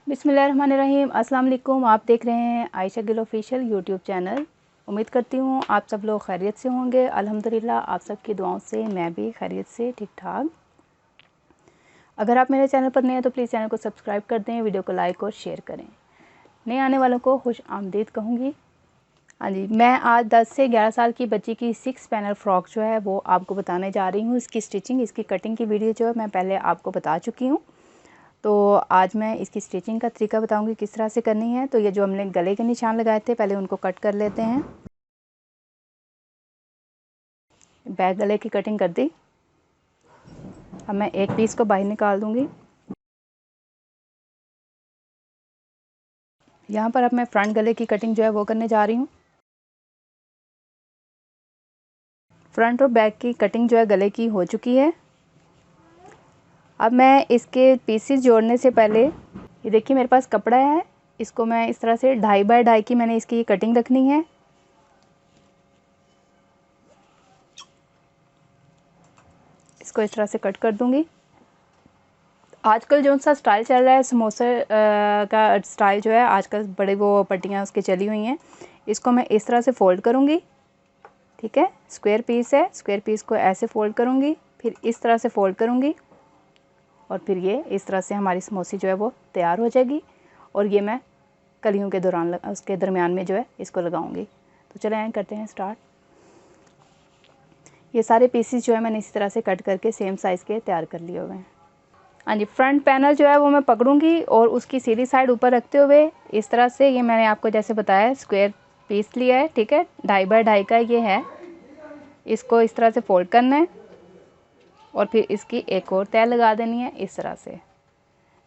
बिस्मिल्लाहिर्रहमानिर्रहीम। अस्सलाम वालेकुम। आप देख रहे हैं Ayesha Gill official YouTube channel. उम्मीद करती हूँ आप सब लोग खैरियत से होंगे। अल्हम्दुलिल्लाह आप सब की दुआओं से मैं भी खैरियत से ठीक ठाक। अगर आप मेरे चैनल पर नए हैं तो प्लीज़ चैनल को सब्सक्राइब कर दें, वीडियो को लाइक और शेयर करें। नए आने वालों को खुश आमदीद कहूँगी। हाँ जी, मैं आज 10 से 11 साल की बच्ची की 6 पैनल फ़्रॉक जो है वो आपको बताने जा रही हूँ। इसकी स्टिचिंग, इसकी कटिंग की वीडियो जो है मैं पहले आपको बता चुकी हूँ। तो आज मैं इसकी स्टिचिंग का तरीका बताऊंगी किस तरह से करनी है। तो ये जो हमने गले के निशान लगाए थे पहले उनको कट कर लेते हैं। बैक गले की कटिंग कर दी। अब मैं एक पीस को बाहर निकाल दूंगी। यहाँ पर अब मैं फ्रंट गले की कटिंग जो है वो करने जा रही हूँ। फ्रंट और बैक की कटिंग जो है गले की हो चुकी है। अब मैं इसके पीसेस जोड़ने से पहले ये देखिए मेरे पास कपड़ा है, इसको मैं इस तरह से 2.5 बाय 2.5 की मैंने इसकी कटिंग रखनी है। इसको इस तरह से कट कर दूंगी। आजकल जो सा स्टाइल चल रहा है समोसे का स्टाइल जो है आजकल बड़े वो पट्टियाँ उसकी चली हुई हैं। इसको मैं इस तरह से फ़ोल्ड करूँगी। ठीक है, स्क्वायर पीस है, स्क्वायर पीस को ऐसे फ़ोल्ड करूँगी, फिर इस तरह से फ़ोल्ड करूँगी और फिर ये इस तरह से हमारी समोसी जो है वो तैयार हो जाएगी। और ये मैं कलियों के दौरान उसके दरमियान में जो है इसको लगाऊंगी। तो चलें करते हैं स्टार्ट। ये सारे पीसेस जो है मैंने इसी तरह से कट करके सेम साइज़ के तैयार कर लिए हुए हैं। हाँ जी, फ्रंट पैनल जो है वो मैं पकड़ूंगी और उसकी सीधी साइड ऊपर रखते हुए इस तरह से, ये मैंने आपको जैसे बताया स्क्वायर पीस लिया है। ठीक है, 2.5 बाय 2.5 का ये है। इसको इस तरह से फोल्ड करना है और फिर इसकी एक और तय लगा देनी है इस तरह से।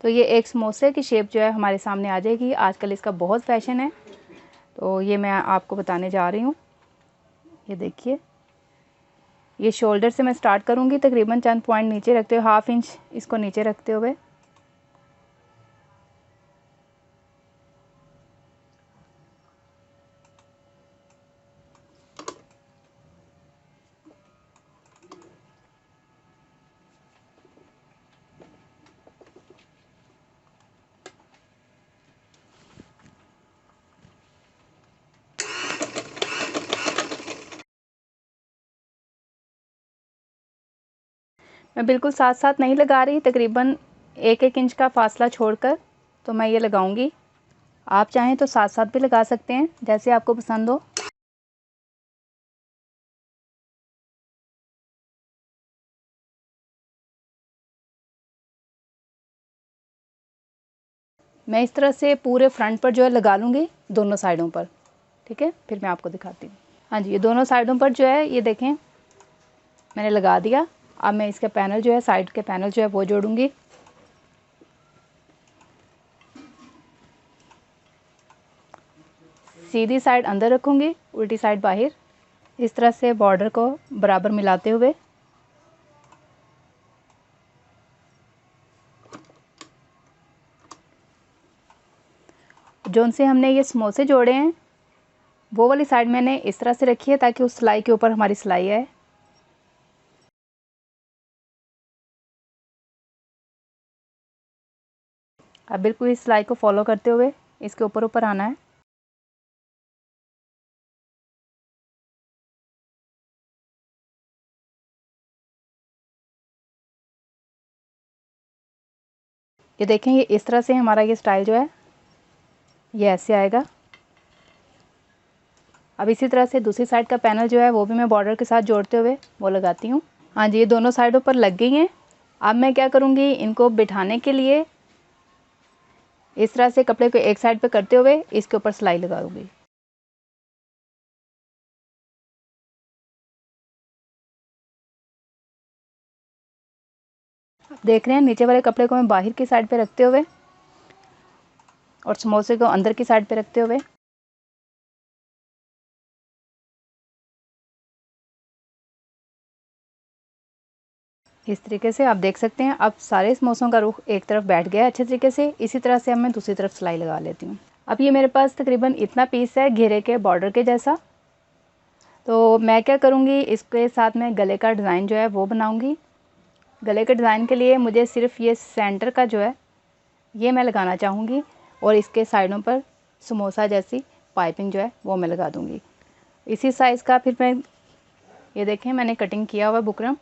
तो ये एक समोसे की शेप जो है हमारे सामने आ जाएगी। आजकल इसका बहुत फैशन है, तो ये मैं आपको बताने जा रही हूँ। ये देखिए, ये शोल्डर से मैं स्टार्ट करूँगी, तकरीबन चंद पॉइंट नीचे रखते हुए, 1/2 इंच इसको नीचे रखते हुए मैं बिल्कुल साथ साथ नहीं लगा रही, तकरीबन 1-1 इंच का फासला छोड़कर तो मैं ये लगाऊंगी। आप चाहें तो साथ साथ भी लगा सकते हैं, जैसे आपको पसंद हो। मैं इस तरह से पूरे फ्रंट पर जो है लगा लूँगी, दोनों साइडों पर। ठीक है, फिर मैं आपको दिखाती हूँ। हाँ जी, ये दोनों साइडों पर जो है ये देखें मैंने लगा दिया। अब मैं इसके पैनल जो है, साइड के पैनल जो है वो जोड़ूंगी। सीधी साइड अंदर रखूंगी, उल्टी साइड बाहर। इस तरह से बॉर्डर को बराबर मिलाते हुए जो उनसे हमने ये समोसे जोड़े हैं वो वाली साइड मैंने इस तरह से रखी है ताकि उस सिलाई के ऊपर हमारी सिलाई आए। अब बिल्कुल इस सिलाई को फॉलो करते हुए इसके ऊपर ऊपर आना है। ये देखें, ये इस तरह से हमारा ये स्टाइल जो है ये ऐसे आएगा। अब इसी तरह से दूसरी साइड का पैनल जो है वो भी मैं बॉर्डर के साथ जोड़ते हुए वो लगाती हूँ। हाँ जी, ये दोनों साइडों पर लग गई हैं। अब मैं क्या करूँगी, इनको बिठाने के लिए इस तरह से कपड़े को एक साइड पे करते हुए इसके ऊपर सिलाई लगा दूँगी। देख रहे हैं, नीचे वाले कपड़े को मैं बाहर की साइड पे रखते हुए और समोसे को अंदर की साइड पे रखते हुए इस तरीके से आप देख सकते हैं। अब सारे समोसों का रुख एक तरफ बैठ गया है अच्छे तरीके से। इसी तरह से अब मैं दूसरी तरफ सिलाई लगा लेती हूँ। अब ये मेरे पास तकरीबन इतना पीस है घेरे के बॉर्डर के जैसा। तो मैं क्या करूँगी, इसके साथ मैं गले का डिज़ाइन जो है वो बनाऊँगी। गले के डिज़ाइन के लिए मुझे सिर्फ ये सेंटर का जो है ये मैं लगाना चाहूँगी और इसके साइडों पर समोसा जैसी पाइपिंग जो है वो मैं लगा दूँगी। इसी साइज़ का फिर मैं, ये देखें मैंने कटिंग किया हुआ बुकरम,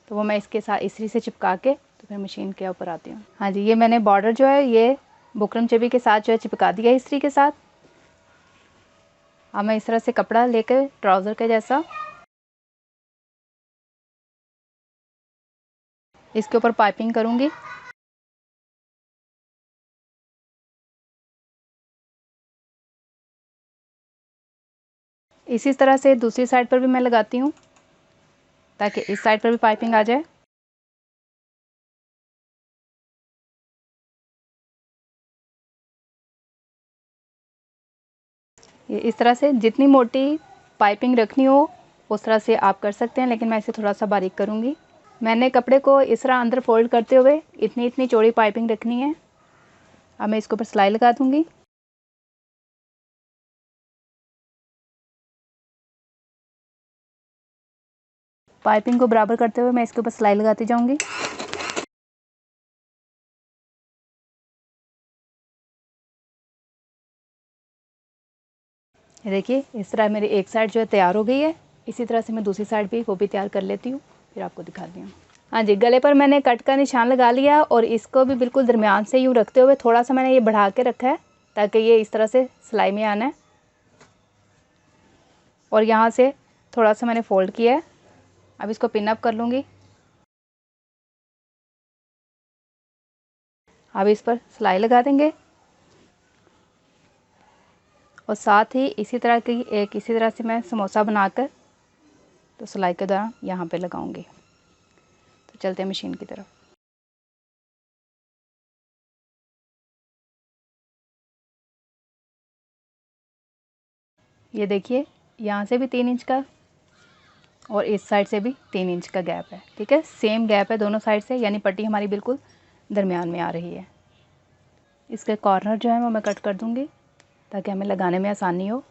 तो वो मैं इसके साथ इस्त्री से चिपका के तो फिर मशीन के ऊपर आती हूँ। हाँ जी, ये मैंने बॉर्डर जो है ये बुकरम चबी के साथ जो है चिपका दिया इस्त्री के साथ। अब मैं इस तरह से कपड़ा लेकर ट्राउज़र के जैसा इसके ऊपर पाइपिंग करूँगी। इसी तरह से दूसरी साइड पर भी मैं लगाती हूँ ताकि इस साइड पर भी पाइपिंग आ जाए। ये इस तरह से जितनी मोटी पाइपिंग रखनी हो उस तरह से आप कर सकते हैं, लेकिन मैं इसे थोड़ा सा बारीक करूँगी। मैंने कपड़े को इस तरह अंदर फोल्ड करते हुए इतनी इतनी चौड़ी पाइपिंग रखनी है। अब मैं इसके ऊपर सिलाई लगा दूँगी। पाइपिंग को बराबर करते हुए मैं इसके ऊपर सिलाई लगाती जाऊँगी। ये देखिए इस तरह मेरी एक साइड जो है तैयार हो गई है। इसी तरह से मैं दूसरी साइड भी वो भी तैयार कर लेती हूँ, फिर आपको दिखाती हूँ। हाँ जी, गले पर मैंने कट का निशान लगा लिया और इसको भी बिल्कुल दरमियान से यूँ रखते हुए थोड़ा सा मैंने ये बढ़ा के रखा है ताकि ये इस तरह से सिलाई में आना है। और यहाँ से थोड़ा सा मैंने फ़ोल्ड किया है। अब इसको पिन अप कर लूँगी। अब इस पर सिलाई लगा देंगे और साथ ही इसी तरह से मैं समोसा बनाकर तो सिलाई के दौरान यहाँ पे लगाऊंगी। तो चलते हैं मशीन की तरफ। ये देखिए यहाँ से भी 3 इंच का और इस साइड से भी 3 इंच का गैप है। ठीक है, सेम गैप है दोनों साइड से, यानी पट्टी हमारी बिल्कुल दरमियान में आ रही है। इसके कॉर्नर जो है वो मैं कट कर दूँगी ताकि हमें लगाने में आसानी हो।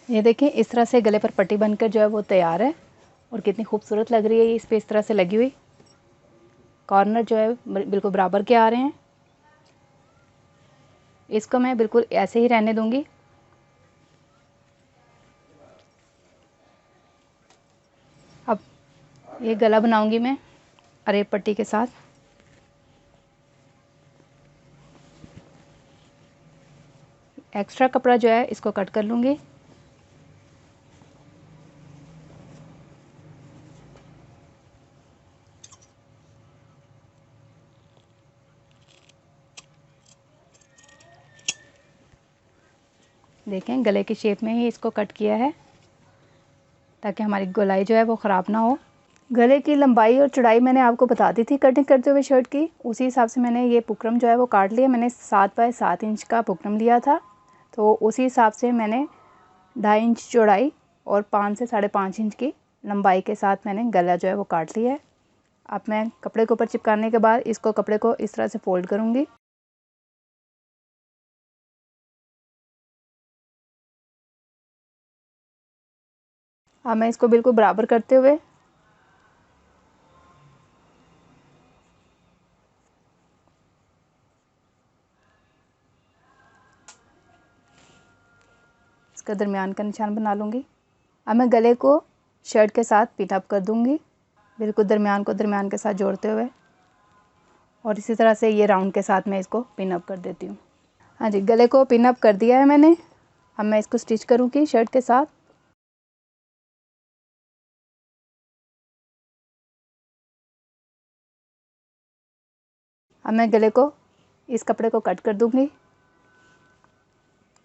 ये देखें इस तरह से गले पर पट्टी बनकर जो है वो तैयार है और कितनी खूबसूरत लग रही है ये इस पर इस तरह से लगी हुई। कॉर्नर जो है बिल्कुल बराबर के आ रहे हैं। इसको मैं बिल्कुल ऐसे ही रहने दूंगी। अब ये गला बनाऊंगी मैं अरेब पट्टी के साथ। एक्स्ट्रा कपड़ा जो है इसको कट कर लूँगी। देखें गले की शेप में ही इसको कट किया है ताकि हमारी गोलाई जो है वो ख़राब ना हो। गले की लंबाई और चौड़ाई मैंने आपको बता दी थी कटिंग करते हुए शर्ट की, उसी हिसाब से मैंने ये बुकरम जो है वो काट लिया। मैंने 7 बाय 7 इंच का बुकरम लिया था, तो उसी हिसाब से मैंने 2.5 इंच चौड़ाई और 5 से 5.5 इंच की लंबाई के साथ मैंने गला जो है वो काट लिया है। अब मैं कपड़े के ऊपर चिपकाने के बाद इसको कपड़े को इस तरह से फोल्ड करूँगी। अब मैं इसको बिल्कुल बराबर करते हुए इसका दरमियान का निशान बना लूँगी। अब मैं गले को शर्ट के साथ पिन अप कर दूँगी, बिल्कुल दरमियान को दरमियान के साथ जोड़ते हुए, और इसी तरह से ये राउंड के साथ मैं इसको पिन अप कर देती हूँ। हाँ जी, गले को पिन अप कर दिया है मैंने। अब मैं इसको स्टिच करूँगी शर्ट के साथ। अब मैं गले को इस कपड़े को कट कर दूँगी,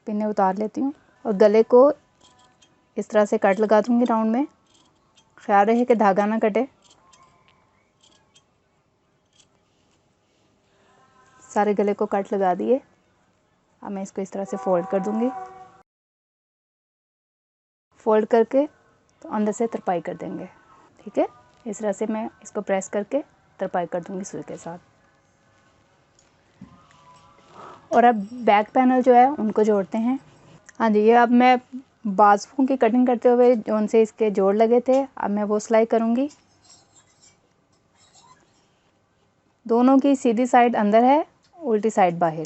पिन्ने उतार लेती हूँ और गले को इस तरह से कट लगा दूँगी राउंड में। ख्याल रहे कि धागा ना कटे। सारे गले को कट लगा दिए। अब मैं इसको इस तरह से फोल्ड कर दूँगी। फोल्ड करके तो अंदर से तरपाई कर देंगे। ठीक है, इस तरह से मैं इसको प्रेस करके तरपाई कर दूँगी सुई के साथ। और अब बैक पैनल जो है उनको जोड़ते हैं। हाँ जी, ये अब मैं बाजुओं की कटिंग करते हुए जो उनसे इसके जोड़ लगे थे, अब मैं वो सिलाई करूँगी। दोनों की सीधी साइड अंदर है, उल्टी साइड बाहर।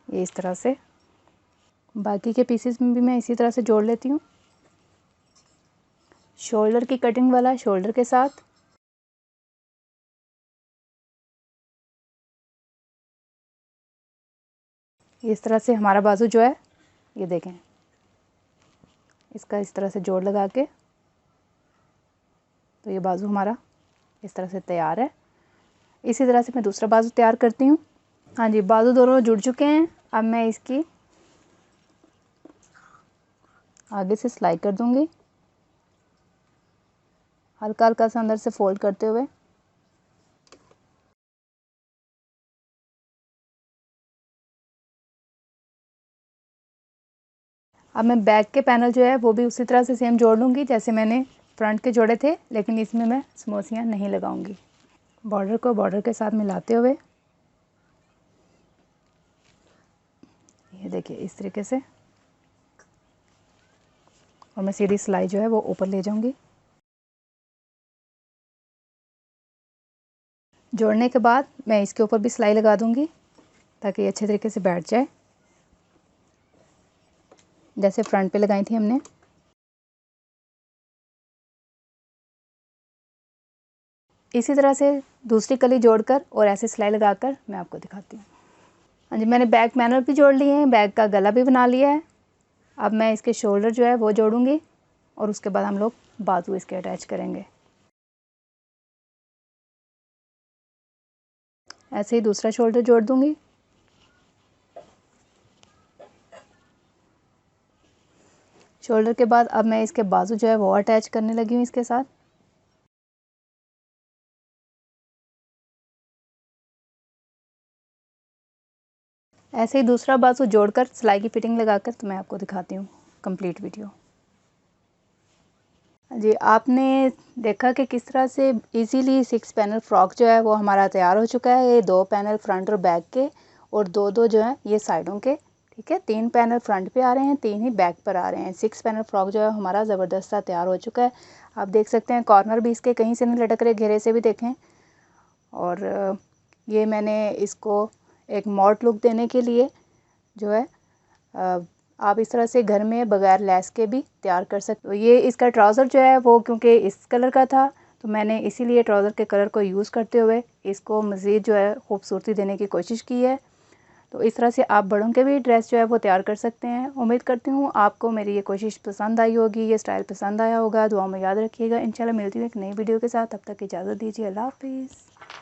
ये इस तरह से बाकी के पीसेस में भी मैं इसी तरह से जोड़ लेती हूँ। शोल्डर की कटिंग वाला शोल्डर के साथ, इस तरह से हमारा बाजू जो है, ये देखें, इसका इस तरह से जोड़ लगा के तो ये बाजू हमारा इस तरह से तैयार है। इसी तरह से मैं दूसरा बाजू तैयार करती हूँ। हाँ जी, बाजू दोनों जुड़ चुके हैं। अब मैं इसकी आगे से सिलाई कर दूँगी, हल्का हल्का सा अंदर से फोल्ड करते हुए। अब मैं बैक के पैनल जो है वो भी उसी तरह से सेम जोड़ लूँगी जैसे मैंने फ्रंट के जोड़े थे, लेकिन इसमें मैं समोसियाँ नहीं लगाऊंगी। बॉर्डर को बॉर्डर के साथ मिलाते हुए, ये देखिए इस तरीके से, और मैं सीधी सिलाई जो है वो ऊपर ले जाऊंगी। जोड़ने के बाद मैं इसके ऊपर भी सिलाई लगा दूंगी ताकि ये अच्छे तरीके से बैठ जाए, जैसे फ्रंट पे लगाई थी हमने। इसी तरह से दूसरी कली जोड़कर और ऐसे सिलाई लगाकर मैं आपको दिखाती हूँ। हाँ जी, मैंने बैक पैनल भी जोड़ लिए हैं, बैक का गला भी बना लिया है। अब मैं इसके शोल्डर जो है वो जोड़ूंगी और उसके बाद हम लोग बाजू इसके अटैच करेंगे। ऐसे ही दूसरा शोल्डर जोड़ दूंगी। शोल्डर के बाद अब मैं इसके बाजू जो है वो अटैच करने लगी हूँ इसके साथ। ऐसे ही दूसरा बाजू जोड़कर सिलाई की फिटिंग लगाकर तो मैं आपको दिखाती हूँ कंप्लीट वीडियो। जी, आपने देखा कि किस तरह से इजीली 6 पैनल फ्रॉक जो है वो हमारा तैयार हो चुका है। ये 2 पैनल फ्रंट और बैक के और 2-2 जो हैं ये साइडों के, ठीक है। 3 पैनल फ्रंट पे आ रहे हैं, 3 ही बैक पर आ रहे हैं। 6 पैनल फ्रॉक जो है हमारा ज़बरदस्त सा तैयार हो चुका है। आप देख सकते हैं कॉर्नर भी इसके कहीं से नहीं लटक रहे, घेरे से भी देखें। और ये मैंने इसको एक मॉड लुक देने के लिए जो है आप इस तरह से घर में बगैर लेस के भी तैयार कर सकते हो। ये इसका ट्राउज़र जो है वो क्योंकि इस कलर का था तो मैंने इसीलिए ट्राउज़र के कलर को यूज़ करते हुए इसको मज़ीद जो है खूबसूरती देने की कोशिश की है। तो इस तरह से आप बड़ों के भी ड्रेस जो है वो तैयार कर सकते हैं। उम्मीद करती हूँ आपको मेरी ये कोशिश पसंद आई होगी, ये स्टाइल पसंद आया होगा। दुआ में याद रखिएगा। इंशाल्लाह मिलती हूँ एक नई वीडियो के साथ, तब तक इजाज़त दीजिए। अल्लाह हाफ़िज़।